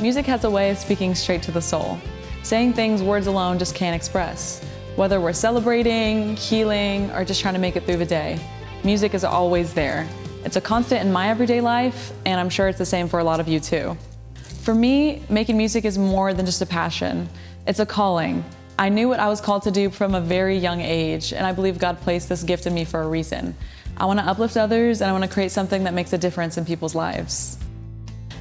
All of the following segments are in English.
Music has a way of speaking straight to the soul, saying things words alone just can't express. Whether we're celebrating, healing, or just trying to make it through the day, music is always there. It's a constant in my everyday life, and I'm sure it's the same for a lot of you too. For me, making music is more than just a passion. It's a calling. I knew what I was called to do from a very young age, and I believe God placed this gift in me for a reason. I want to uplift others, and I want to create something that makes a difference in people's lives.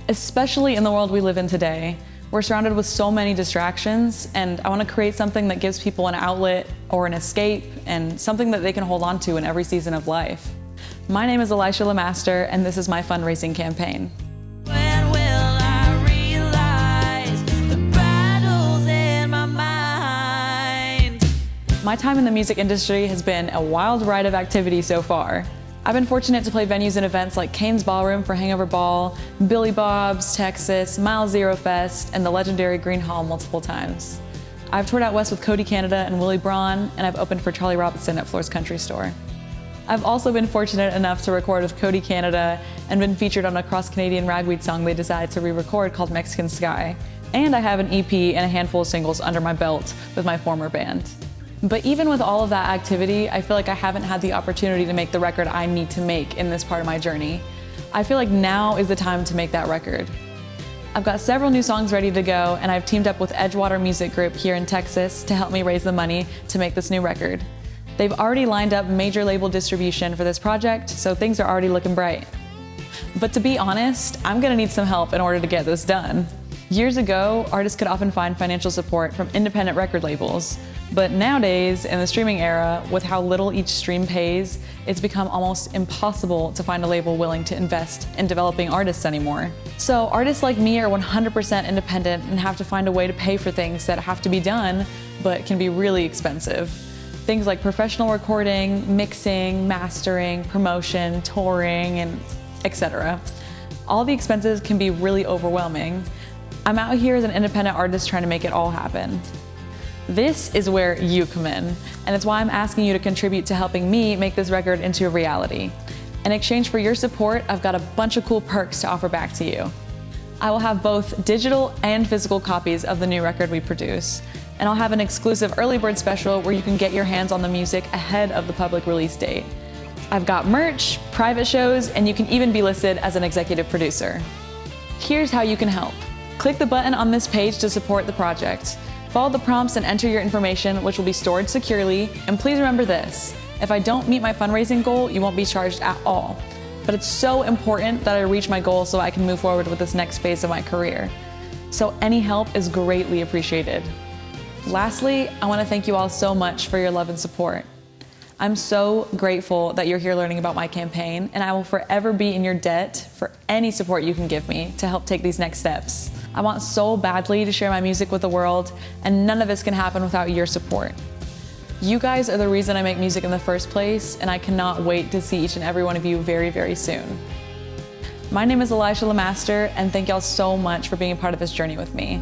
Especially in the world we live in today, we're surrounded with so many distractions, and I want to create something that gives people an outlet or an escape and something that they can hold on to in every season of life. My name is Elysha LeMaster, and this is my fundraising campaign. When will I realize the battles in my mind? My time in the music industry has been a wild ride of activity so far. I've been fortunate to play venues and events like Kane's Ballroom for Hangover Ball, Billy Bob's, Texas, Mile Zero Fest, and the legendary Green Hall multiple times. I've toured out west with Cody Canada and Willie Braun, and I've opened for Charlie Robinson at Floor's Country Store. I've also been fortunate enough to record with Cody Canada and been featured on a cross-Canadian ragweed song they decided to re-record called Mexican Sky. And I have an EP and a handful of singles under my belt with my former band. But even with all of that activity, I feel like I haven't had the opportunity to make the record I need to make in this part of my journey. I feel like now is the time to make that record. I've got several new songs ready to go, and I've teamed up with Edgewater Music Group here in Texas to help me raise the money to make this new record. They've already lined up major label distribution for this project, so things are already looking bright. But to be honest, I'm gonna need some help in order to get this done. Years ago, artists could often find financial support from independent record labels. But nowadays, in the streaming era, with how little each stream pays, it's become almost impossible to find a label willing to invest in developing artists anymore. So artists like me are 100% independent and have to find a way to pay for things that have to be done, but can be really expensive. Things like professional recording, mixing, mastering, promotion, touring, and etc. All the expenses can be really overwhelming. I'm out here as an independent artist trying to make it all happen. This is where you come in, and it's why I'm asking you to contribute to helping me make this record into a reality. In exchange for your support, I've got a bunch of cool perks to offer back to you. I will have both digital and physical copies of the new record we produce, and I'll have an exclusive early bird special where you can get your hands on the music ahead of the public release date. I've got merch, private shows, and you can even be listed as an executive producer. Here's how you can help. Click the button on this page to support the project. Follow the prompts and enter your information, which will be stored securely. And please remember this, if I don't meet my fundraising goal, you won't be charged at all. But it's so important that I reach my goal so I can move forward with this next phase of my career. So any help is greatly appreciated. Lastly, I want to thank you all so much for your love and support. I'm so grateful that you're here learning about my campaign, and I will forever be in your debt for any support you can give me to help take these next steps. I want so badly to share my music with the world, and none of this can happen without your support. You guys are the reason I make music in the first place, and I cannot wait to see each and every one of you very, very soon. My name is Elysha LeMaster, and thank y'all so much for being a part of this journey with me.